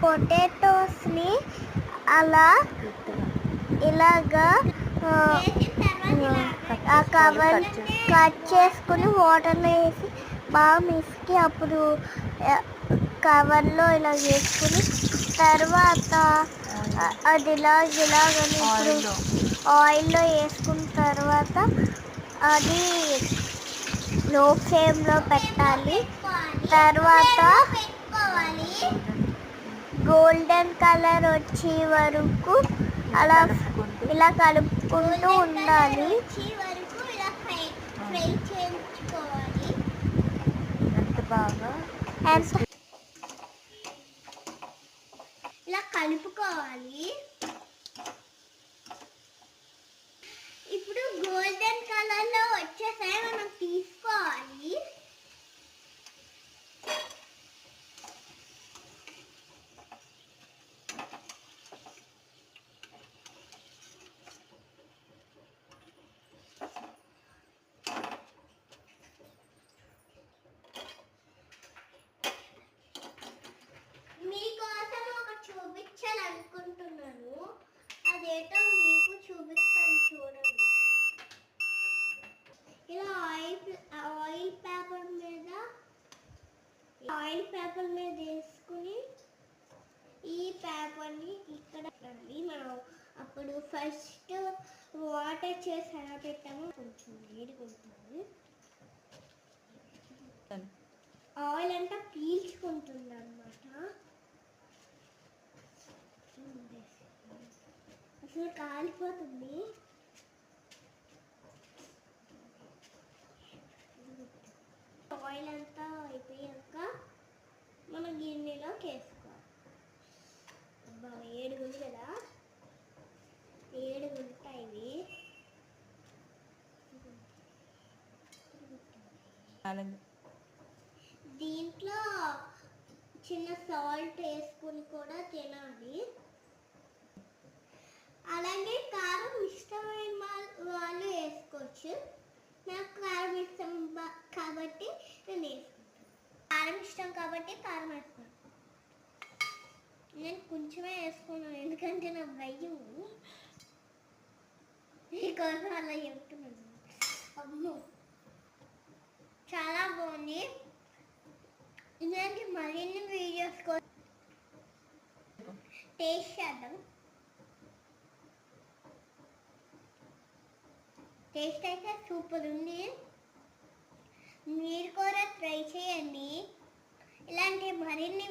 పొటాటోస్ని అలా ఇలాగా ఆ కవర్ కట్ చేసుకుని వాటర్లో వేసి బాగా మిస్కి అప్పుడు కవర్లో ఇలా వేసుకుని తర్వాత అది ఇలాగని ఇప్పుడు ఆయిల్లో వేసుకున్న తర్వాత అది లో ఫ్లేమ్లో పెట్టాలి. తర్వాత గోల్డెన్ కలర్ వచ్చే వరకు అలా ఇలా కలుపుకుంటూ ఉండాలి. ఇలా కలుపుకోవాలి. ఇప్పుడు గోల్డెన్ కలర్లో వచ్చేసాయి, మనం తీసుకోవాలి. మీకోసం ఒకటి చూపించాలనుకుంటున్నాను, అదేటో మీకు చూపిస్తాను చూడండి. ఇలా ఆయిల్ పేపర్ మీద వేసుకుని ఈ పేపర్ని ఇక్కడ మనం అప్పుడు ఫస్ట్ వాటర్ చేసి ఎలా పెట్టామో కొంచెం వేడికుంటుంది. ఆయిల్ అంతా పీల్చుకుంటుంది అన్నమాట. అసలు కాలిపోతుంది. ఆయిల్ అంతా అయిపోయాక మనం గిన్నెలోకి వేసుకోవాలి. అబ్బా ఏడుగుంది కదా, ఏడుగుంటాయి ఇవి. దీంట్లో చిన్న సాల్ట్ వేసుకుని కూడా తినాలి. అలాగే కారం ఇష్టమైన వాళ్ళు వేసుకోవచ్చు. నాకు కారం ఇష్టం కాబట్టి నేను వేసుకుంటాను. కారం ఇష్టం కాబట్టి కారం వేసుకున్నాను. నేను కొంచెమే వేసుకున్నాను ఎందుకంటే నా భయం. మీకోసం అలా చెప్తున్నాను. అమ్మో చాలా బాగుంది. ఇలాంటి మరిన్ని వీడియోస్ కోసం టేస్ట్ చేద్దాం. టేస్ట్ అయితే సూపర్ ఉంది. మీరు కూడా ట్రై చేయండి. ఇలాంటి మరిన్ని